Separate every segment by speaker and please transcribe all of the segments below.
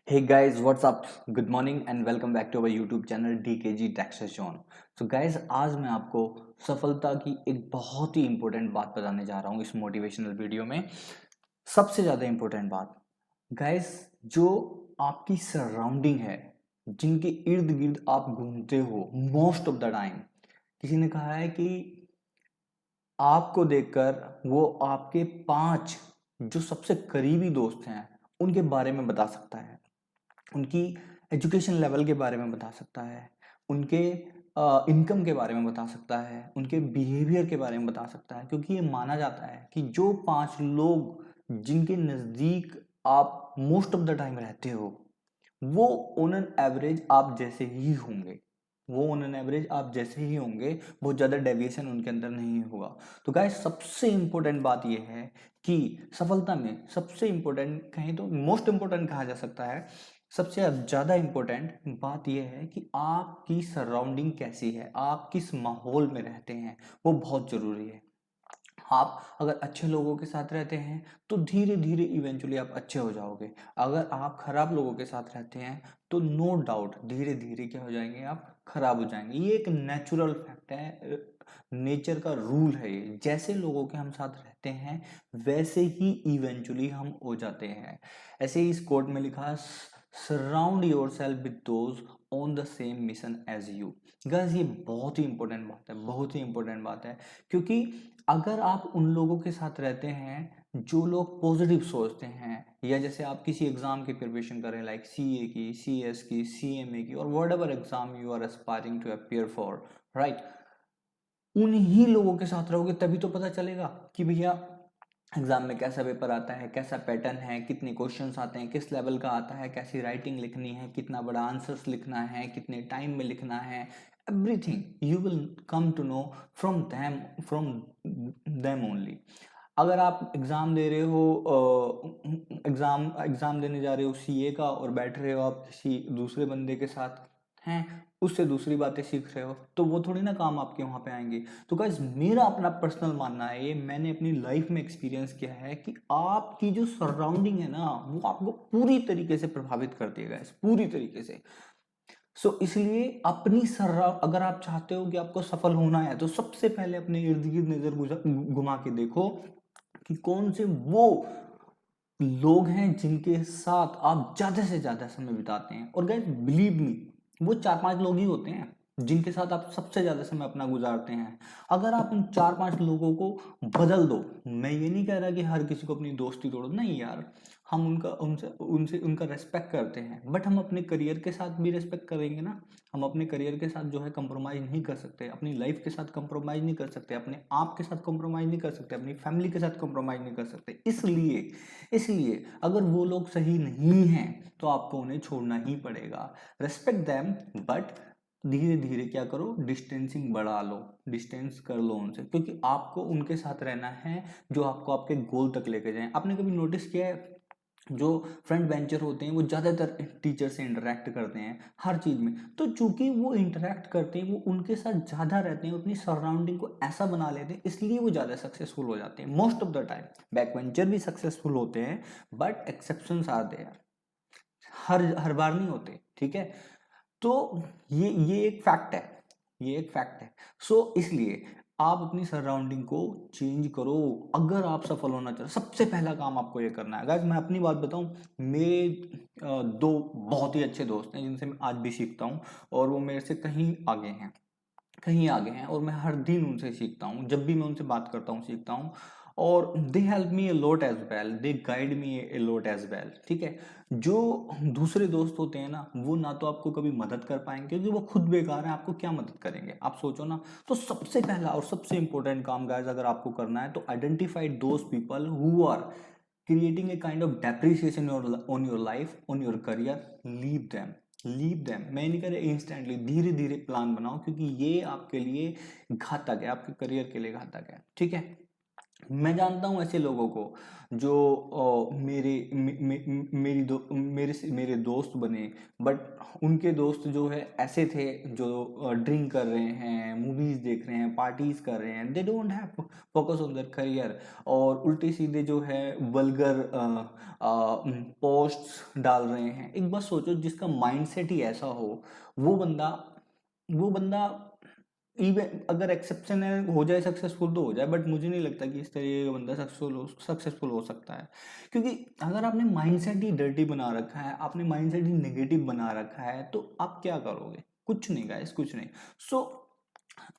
Speaker 1: Hey guys, what's up? Good morning and welcome back to our YouTube channel DKG Taxes Zone. So guys, आज मैं आपको सफलता की एक बहुत ही इंपॉर्टेंट बात बताने जा रहा हूँ इस मोटिवेशनल वीडियो में। सबसे ज़्यादा इंपॉर्टेंट बात गाइस, जो आपकी सराउंडिंग है, जिनके इर्द गिर्द आप घूमते हो मोस्ट ऑफ द टाइम, किसी ने कहा है कि आपको देखकर वो आपके 5 जो सबसे करीबी दोस्त हैं उनके बारे में बता सकता है, उनकी एजुकेशन लेवल के बारे में बता सकता है, उनके इनकम के बारे में बता सकता है, उनके बिहेवियर के बारे में बता सकता है। क्योंकि ये माना जाता है कि जो 5 लोग जिनके नज़दीक आप मोस्ट ऑफ द टाइम रहते हो, वो ऑन एन एवरेज आप जैसे ही होंगे। वो ऑन एन एवरेज आप जैसे ही होंगे, बहुत ज़्यादा डेविएशन उनके अंदर नहीं होगा। तो गाइस, सबसे इंपॉर्टेंट बात ये है कि सफलता में सबसे इंपॉर्टेंट कहें तो मोस्ट इंपॉर्टेंट कहा जा सकता है, सबसे ज़्यादा इंपॉर्टेंट बात यह है कि आपकी सराउंडिंग कैसी है, आप किस माहौल में रहते हैं, वो बहुत ज़रूरी है। आप अगर अच्छे लोगों के साथ रहते हैं तो धीरे धीरे इवेंचुअली आप अच्छे हो जाओगे। अगर आप खराब लोगों के साथ रहते हैं तो नो डाउट धीरे धीरे क्या हो जाएंगे, आप खराब हो जाएंगे। ये एक नेचुरल फैक्ट है, नेचर का रूल है। ये जैसे लोगों के हम साथ रहते हैं वैसे ही इवेंचुअली हम हो जाते हैं। ऐसे ही इस कोट में लिखा, surround yourself with those on the same mission as you. Guys, ये बहुत ही इंपॉर्टेंट बात है, बहुत ही इंपॉर्टेंट बात है। क्योंकि अगर आप उन लोगों के साथ रहते हैं जो लोग पॉजिटिव सोचते हैं, या जैसे आप किसी एग्जाम की प्रिपरेशन करें, लाइक सीए की, सीएस की, सीएमए की, और whatever exam you are aspiring to appear for, right, उन्हीं लोगों के साथ रहोगे तभी तो पता चलेगा कि भैया एग्जाम में कैसा पेपर आता है, कैसा पैटर्न है, कितने क्वेश्चंस आते हैं, किस लेवल का आता है, कैसी राइटिंग लिखनी है, कितना बड़ा आंसर्स लिखना है, कितने टाइम में लिखना है। Everything you will come to know from them only. अगर आप एग्ज़ाम दे रहे हो, एग्ज़ाम एग्ज़ाम देने जा रहे हो सीए का, और बैठ रहे हो आप किसी दूसरे बंदे के साथ हैं, उससे दूसरी बातें सीख रहे हो, तो वो थोड़ी ना काम आपके वहाँ पे आएंगे। तो गाइस, मेरा अपना पर्सनल मानना है, ये मैंने अपनी लाइफ में एक्सपीरियंस किया है कि आपकी जो सराउंडिंग है ना, वो आपको पूरी तरीके से प्रभावित करती है गाइस, पूरी तरीके से। इसलिए अपनी सर्रा अगर आप चाहते हो कि आपको सफल होना है, तो सबसे पहले अपने इर्द गिर्द नजर घुमा के देखो कि कौन से वो लोग हैं जिनके साथ आप ज्यादा से ज्यादा समय बिताते हैं। और गाइस, बिलीव मी, वो 4-5 लोग ही होते हैं जिनके साथ आप सबसे ज्यादा समय अपना गुजारते हैं। अगर आप उन 4-5 लोगों को बदल दो, मैं ये नहीं कह रहा कि हर किसी को अपनी दोस्ती तोड़ो, नहीं यार, हम उनका उनसे उनसे उनका रेस्पेक्ट करते हैं, बट हम अपने करियर के साथ भी रेस्पेक्ट करेंगे ना। हम अपने करियर के साथ जो है कंप्रोमाइज नहीं कर सकते, अपनी लाइफ के साथ कंप्रोमाइज नहीं कर सकते, अपने आप के साथ कंप्रोमाइज नहीं कर सकते, अपनी फैमिली के साथ कंप्रोमाइज नहीं कर सकते। इसलिए अगर वो लोग सही नहीं हैं तो आपको उन्हें छोड़ना ही पड़ेगा। रेस्पेक्ट देम, बट धीरे धीरे क्या करो, डिस्टेंसिंग बढ़ा लो, डिस्टेंस कर लो उनसे, क्योंकि आपको उनके साथ रहना है जो आपको आपके गोल तक लेके जाए। आपने कभी नोटिस किया है, जो फ्रंट बेंचर होते हैं वो ज़्यादातर टीचर से इंटरेक्ट करते हैं हर चीज़ में, तो चूंकि वो इंटरेक्ट करते हैं, वो उनके साथ ज़्यादा रहते हैं, अपनी सराउंडिंग को ऐसा बना लेते हैं, इसलिए वो ज़्यादा सक्सेसफुल हो जाते हैं most of the time. Back bencher भी सक्सेसफुल होते हैं, बट एक्सेप्शंस आर देयर, हर बार नहीं होते, ठीक है। तो ये एक फैक्ट है, ये एक फैक्ट है। इसलिए आप अपनी सराउंडिंग को चेंज करो अगर आप सफल होना चाहते हो। सबसे पहला काम आपको ये करना है। गाइस, मैं अपनी बात बताऊं, मेरे 2 बहुत ही अच्छे दोस्त हैं जिनसे मैं आज भी सीखता हूं, और वो मेरे से कहीं आगे हैं, कहीं आगे हैं, और मैं हर दिन उनसे सीखता हूँ, जब भी मैं उनसे बात करता हूँ सीखता हूँ। और they help me a lot as well, they guide me a lot as well, ठीक है। जो दूसरे दोस्त होते हैं ना, वो ना तो आपको कभी मदद कर पाएंगे क्योंकि वो खुद बेकार है, आपको क्या मदद करेंगे, आप सोचो ना। तो सबसे पहला और सबसे इंपॉर्टेंट काम गाइस अगर आपको करना है, तो identify those people who are creating a kind of depreciation on your life, on your career. Leave them, मैं नहीं कह रहा इंस्टेंटली, धीरे धीरे प्लान बनाओ, क्योंकि ये आपके लिए घातक है, आपके करियर के लिए घातक है, ठीक है। मैं जानता हूँ ऐसे लोगों को जो मेरे मे, मे, मेरी दो मेरे दोस्त बने, बट उनके दोस्त जो है ऐसे थे जो ड्रिंक कर रहे हैं, मूवीज देख रहे हैं, पार्टीज कर रहे हैं, they don't have focus on their career, और उल्टे सीधे जो है वल्गर पोस्ट्स डाल रहे हैं। एक बात सोचो, जिसका माइंडसेट ही ऐसा हो, वो बंदा वो बंदा इवन अगर एक्सेप्शन है हो जाए सक्सेसफुल तो हो जाए, बट मुझे नहीं लगता कि इस तरीके का बंदा सक्सेसफुल हो सकता है। क्योंकि अगर आपने माइंडसेट ही डर्टी बना रखा है, आपने माइंडसेट ही नेगेटिव बना रखा है, तो आप क्या करोगे? कुछ नहीं गाइस, कुछ नहीं। सो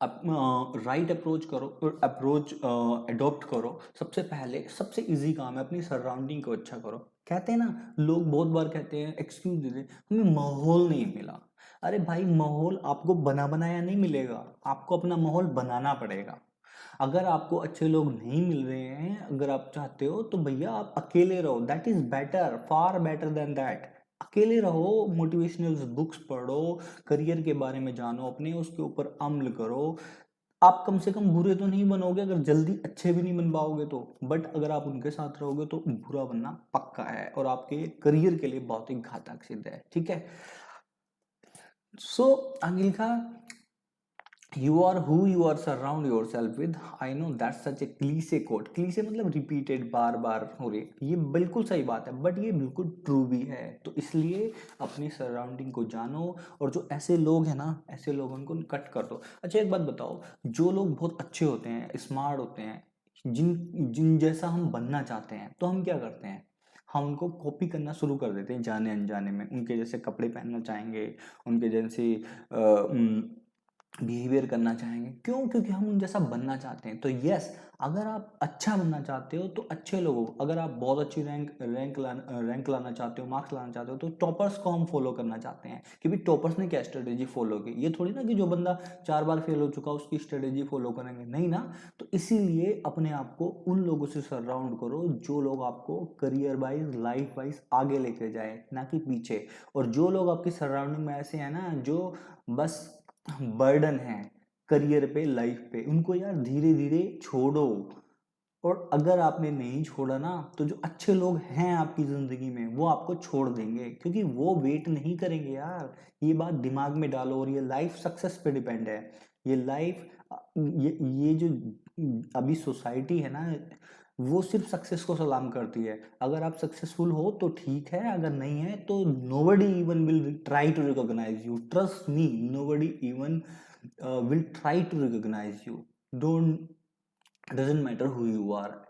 Speaker 1: राइट अप्रोच करो, अप्रोच अडॉप्ट करो। सबसे पहले सबसे इजी काम है अपनी सराउंडिंग को अच्छा करो। कहते हैं ना, लोग बहुत बार कहते हैं, एक्सक्यूज देते हैं, हमें माहौल नहीं मिला। अरे भाई, माहौल आपको बना बनाया नहीं मिलेगा, आपको अपना माहौल बनाना पड़ेगा। अगर आपको अच्छे लोग नहीं मिल रहे हैं, अगर आप चाहते हो तो भैया आप अकेले रहो, that is better, far better than that. अकेले रहो, मोटिवेशनल बुक्स पढ़ो, करियर के बारे में जानो, अपने उसके ऊपर अमल करो। आप कम से कम बुरे तो नहीं बनोगे, अगर जल्दी अच्छे भी नहीं बन पाओगे तो, बट अगर आप उनके साथ रहोगे तो बुरा बनना पक्का है, और आपके करियर के लिए बहुत ही घातक सिद्ध है। ठीक है। सो अंगिलिका, you are who you are surround yourself with. I know that's such a cliche quote. cliche मतलब रिपीटेड, बार बार हो रही, ये बिल्कुल सही बात है, बट ये बिल्कुल ट्रू भी है। तो इसलिए अपनी सराउंडिंग को जानो, और जो ऐसे लोग हैं ना, ऐसे लोगों को कट कर दो। अच्छा एक बात बताओ, जो लोग बहुत अच्छे होते हैं, स्मार्ट होते हैं, जिन जिन जैसा हम बनना चाहते हैं, तो हम क्या करते हैं? हम उनको कॉपी करना शुरू कर देते हैं जाने अनजाने में, उनके जैसे कपड़े पहनना चाहेंगे, उनके जैसे बिहेवियर करना चाहेंगे। क्यों? क्योंकि हम उन जैसा बनना चाहते हैं। तो यस, अगर आप अच्छा बनना चाहते हो तो अच्छे लोगों, अगर आप बहुत अच्छी रैंक लाना चाहते हो, मार्क्स लाना चाहते हो, तो टॉपर्स को हम फॉलो करना चाहते हैं। क्योंकि टॉपर्स ने क्या स्ट्रेटेजी फॉलो की, ये थोड़ी ना कि जो बंदा 4 बार फेल हो चुका उसकी स्ट्रेटेजी फॉलो करेंगे, नहीं ना। तो इसीलिए अपने आप को उन लोगों से सराउंड करो जो लोग आपको करियर वाइज, लाइफ वाइज आगे लेके जाए, ना कि पीछे। और जो लोग आपकी सराउंडिंग में ऐसे हैं ना, जो बस बर्डन है करियर पे, लाइफ पे, उनको यार धीरे धीरे छोड़ो। और अगर आपने नहीं छोड़ा ना, तो जो अच्छे लोग हैं आपकी जिंदगी में, वो आपको छोड़ देंगे, क्योंकि वो वेट नहीं करेंगे यार। ये बात दिमाग में डालो, और ये लाइफ सक्सेस पे डिपेंड है। ये लाइफ, ये जो अभी सोसाइटी है ना, वो सिर्फ सक्सेस को सलाम करती है। अगर आप सक्सेसफुल हो तो ठीक है, अगर नहीं है तो nobody even will try to recognise you, trust me, nobody even will try to recognise you. Don't, doesn't matter who you are,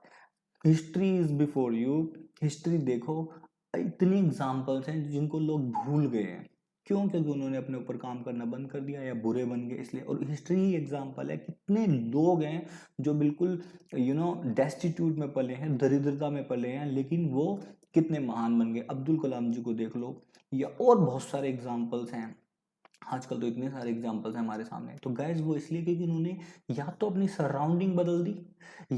Speaker 1: history is before you. History देखो, इतनी एग्जाम्पल्स हैं जिनको लोग भूल गए हैं। क्यों? क्योंकि उन्होंने अपने ऊपर काम करना बंद कर दिया या बुरे बन गए, इसलिए। और हिस्ट्री ही एग्जाम्पल है, कितने लोग हैं जो बिल्कुल डेस्टिट्यूट में पले हैं, दरिद्रता में पले हैं, लेकिन वो कितने महान बन गए। अब्दुल कलाम जी को देख लो, या और बहुत सारे एग्जाम्पल्स हैं। आजकल तो इतने सारे एग्जाम्पल्स हैं हमारे सामने। तो गाइज वो इसलिए क्योंकि उन्होंने या तो अपनी सराउंडिंग बदल दी,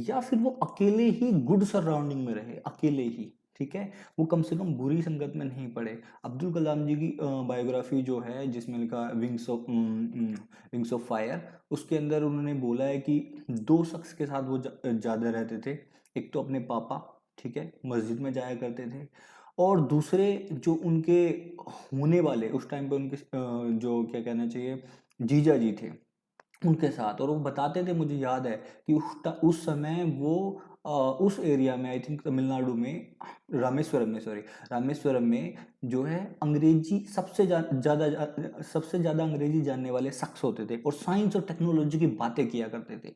Speaker 1: या फिर वो अकेले ही गुड सराउंडिंग में रहे, अकेले ही। ठीक है, वो कम से कम बुरी संगत में नहीं पड़े। अब्दुल कलाम जी की बायोग्राफी जो है, जिसमें लिखा विंग्स ऑफ फायर, उसके अंदर उन्होंने बोला है कि 2 शख्स के साथ वो ज्यादा रहते थे। एक तो अपने पापा, ठीक है, मस्जिद में जाया करते थे, और दूसरे जो उनके होने वाले उस टाइम पे उनके जो क्या कहना चाहिए, जीजा जी थे, उनके साथ। और वो बताते थे, मुझे याद है कि उस समय वो उस एरिया में, आई थिंक तमिलनाडु में, रामेश्वरम में, सॉरी, रामेश्वरम में जो है, अंग्रेजी सबसे ज्यादा अंग्रेजी जानने वाले शख्स होते थे, और साइंस और टेक्नोलॉजी की बातें किया करते थे।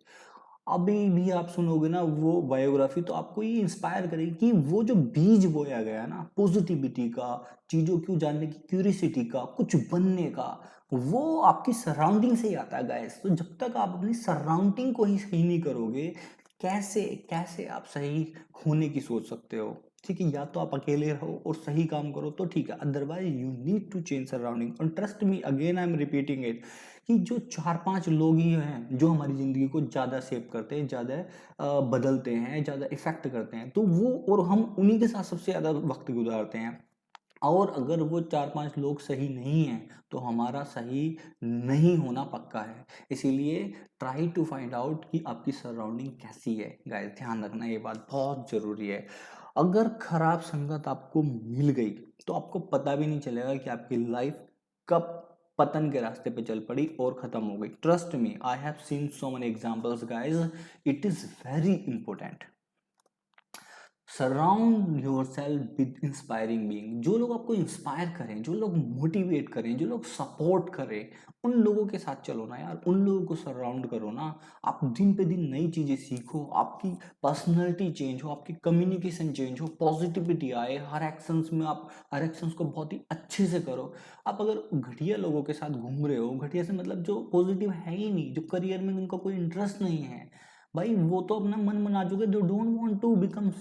Speaker 1: अभी भी आप सुनोगे ना वो बायोग्राफी, तो आपको ये इंस्पायर करेगी कि वो जो बीज बोया गया ना पॉजिटिविटी का, चीजों को जानने की क्यूरियोसिटी का, कुछ बनने का, वो आपकी सराउंडिंग से ही आता है गाइस। तो जब तक आप अपनी सराउंडिंग को ही सही नहीं करोगे, कैसे कैसे आप सही होने की सोच सकते हो? ठीक है, या तो आप अकेले रहो और सही काम करो तो ठीक है, otherwise you need to change surrounding. और trust me, again I am repeating it, कि जो 4-5 लोग ही हैं जो हमारी ज़िंदगी को ज़्यादा शेप करते हैं, ज़्यादा बदलते हैं, ज़्यादा इफेक्ट करते हैं, तो वो, और हम उन्हीं के साथ सबसे ज़्यादा वक्त गुजारते हैं। और अगर वो 4-5 लोग सही नहीं हैं, तो हमारा सही नहीं होना पक्का है। इसीलिए ट्राई टू फाइंड आउट कि आपकी सराउंडिंग कैसी है। गाइस ध्यान रखना, ये बात बहुत ज़रूरी है। अगर खराब संगत आपको मिल गई, तो आपको पता भी नहीं चलेगा कि आपकी लाइफ कब पतन के रास्ते पे चल पड़ी और ख़त्म हो गई। Trust me, I have seen so many examples guys, it is very important. Surround yourself with inspiring being. जो लोग आपको इंस्पायर करें, जो लोग मोटिवेट करें, जो लोग सपोर्ट करें, उन लोगों के साथ चलो ना यार, उन लोगों को सराउंड करो ना। आप दिन पे दिन नई चीजें सीखो, आपकी पर्सनैलिटी चेंज हो, आपकी कम्युनिकेशन चेंज हो, पॉजिटिविटी आए हर एक्शंस में। आप हर एक्शंस को बहुत ही अच्छे से करो। आप अगर घटिया लोगों के साथ घूम रहे हो, घटिया से मतलब जो पॉजिटिव है ही नहीं, जो करियर में उनका कोई इंटरेस्ट नहीं है, भाई वो तो अपना मन बना चुके, they don't want to become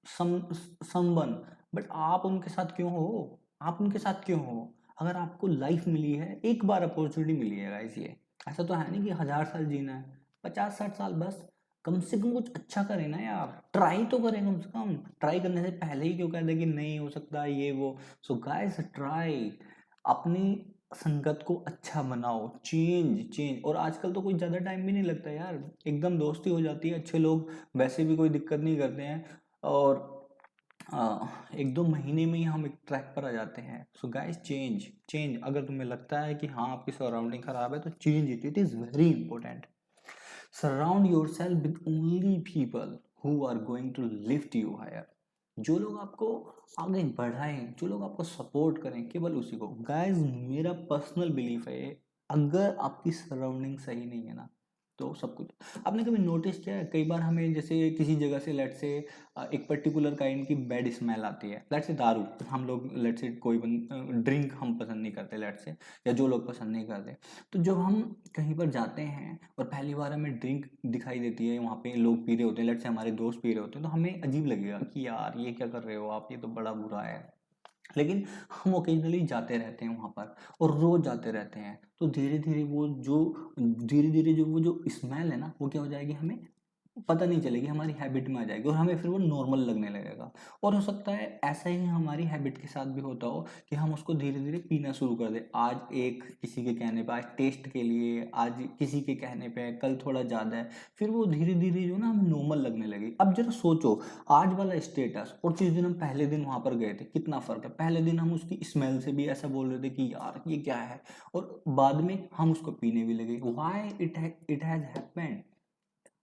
Speaker 1: someone. But आप उनके साथ क्यों हो? आप उनके साथ क्यों हो? अगर आपको लाइफ मिली है, एक बार अपॉर्चुनिटी मिली है गाइस, ये ऐसा तो है नहीं कि 1000 साल जीना है, 50-60 साल बस। कम से कम कुछ अच्छा करें ना यार, ट्राई तो करें कम से कम। ट्राई करने से पहले ही क्यों कहते हैं कि नहीं हो सकता ये वो। सो गाइस ट्राई, अपनी संगत को अच्छा बनाओ, चेंज चेंज। और आजकल तो कोई ज़्यादा टाइम भी नहीं लगता यार, एकदम दोस्ती हो जाती है। अच्छे लोग वैसे भी कोई दिक्कत नहीं करते हैं, और 1-2 महीने में ही हम एक ट्रैक पर आ जाते हैं। So guys change change. अगर तुम्हें लगता है कि हाँ आपकी सराउंडिंग खराब है, तो change it, it is very important. Surround yourself with only people who are going to lift you higher. जो लोग आपको आगे बढ़ाएं, जो लोग आपको सपोर्ट करें, केवल उसी को। गाइस मेरा पर्सनल बिलीफ है, अगर आपकी सराउंडिंग सही नहीं है ना, तो सब कुछ। आपने कभी नोटिस किया है, कई बार हमें जैसे किसी जगह से लेट से एक पर्टिकुलर काइंड की बैड स्मेल आती है, लेट से दारू। हम लोग लेट से कोई ड्रिंक हम पसंद नहीं करते लेट से, या जो लोग पसंद नहीं करते, तो जब हम कहीं पर जाते हैं और पहली बार हमें ड्रिंक दिखाई देती है, वहाँ पे लोग पी रहे होते हैं, लेट से हमारे दोस्त पी रहे होते हैं, तो हमें अजीब लगेगा कि यार ये क्या कर रहे हो आप, ये तो बड़ा बुरा है। लेकिन हम ओकेजनली जाते रहते हैं वहाँ पर, और रोज जाते रहते हैं, तो धीरे धीरे जो वो जो स्मेल है ना, वो क्या हो जाएगी, हमें पता नहीं चलेगी, हमारी हैबिट में आ जाएगी, और हमें फिर वो नॉर्मल लगने लगेगा। और हो सकता है ऐसा ही हमारी हैबिट के साथ भी होता हो, कि हम उसको धीरे धीरे पीना शुरू कर दें। आज एक किसी के कहने पे, आज टेस्ट के लिए, आज किसी के कहने पे, कल थोड़ा ज़्यादा है, फिर वो धीरे धीरे जो ना हमें नॉर्मल लगने लगी। अब जरा सोचो, आज वाला स्टेटस और जिस दिन हम पहले दिन वहां पर गए थे, कितना फर्क है। पहले दिन हम उसकी स्मेल से भी ऐसा बोल रहे थे कि यार ये क्या है, और बाद में हम उसको पीने भी लगे। Why it has happened?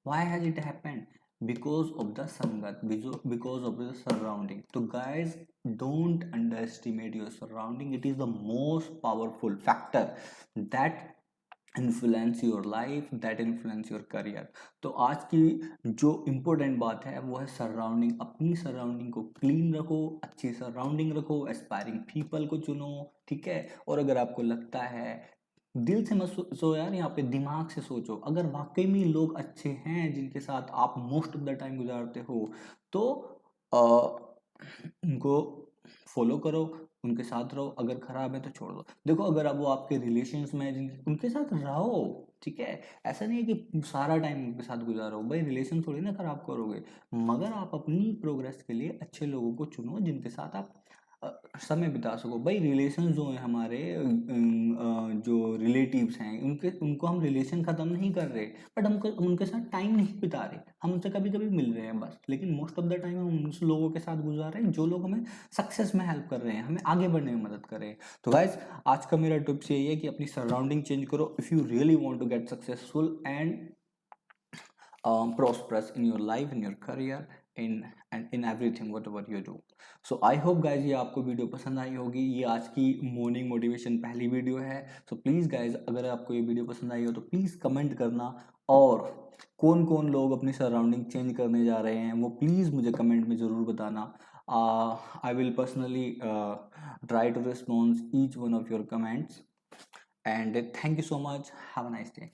Speaker 1: Why has it happened? Because of the sangat, because of the surrounding. So guys, don't underestimate your surrounding. It is the most powerful factor that influence your life, that influence your career. तो आज की जो important बात है वो है surrounding. अपनी surrounding को क्लीन रखो, अच्छी सराउंडिंग रखो, एस्पायरिंग पीपल को चुनो, ठीक है। और अगर आपको लगता है, दिल से मत सोचो यार, यहाँ पे दिमाग से सोचो, अगर वाकई में लोग अच्छे हैं जिनके साथ आप मोस्ट ऑफ द टाइम गुजारते हो, तो उनको फॉलो करो, उनके साथ रहो। अगर खराब है तो छोड़ दो। देखो, अगर अब वो आपके रिलेशंस में है, उनके साथ रहो, ठीक है। ऐसा नहीं है कि सारा टाइम उनके साथ गुजारो, भाई रिलेशन थोड़ी ना खराब करोगे। मगर आप अपनी प्रोग्रेस के लिए अच्छे लोगों को चुनो, जिनके साथ आप समय बिता सको। भाई रिलेशन जो है हमारे, जो रिलेटिव्स हैं, उनके उनको हम रिलेशन ख़त्म नहीं कर रहे, बट हम उनके साथ टाइम नहीं बिता रहे। हम उनसे कभी कभी मिल रहे हैं बस, लेकिन मोस्ट ऑफ द टाइम हम उन लोगों के साथ गुजार रहे हैं जो लोग हमें सक्सेस में हेल्प कर रहे हैं, हमें आगे बढ़ने में मदद कर रहे हैं। तो गाइज आज का मेरा टिप्स यही है कि अपनी सराउंडिंग चेंज करो, if you really want to get successful and prosperous in your life, in your career, in everything whatever you do. So I hope guys ये आपको वीडियो पसंद आई होगी। ये आज की मॉर्निंग मोटिवेशन पहली वीडियो है। सो प्लीज़ गाइज, अगर आपको ये वीडियो पसंद आई हो तो प्लीज़ कमेंट करना, और कौन कौन लोग अपनी सराउंडिंग चेंज करने जा रहे हैं वो प्लीज़ मुझे कमेंट में ज़रूर बताना। I will personally try to response each one of your comments, and thank you so much, have a nice day.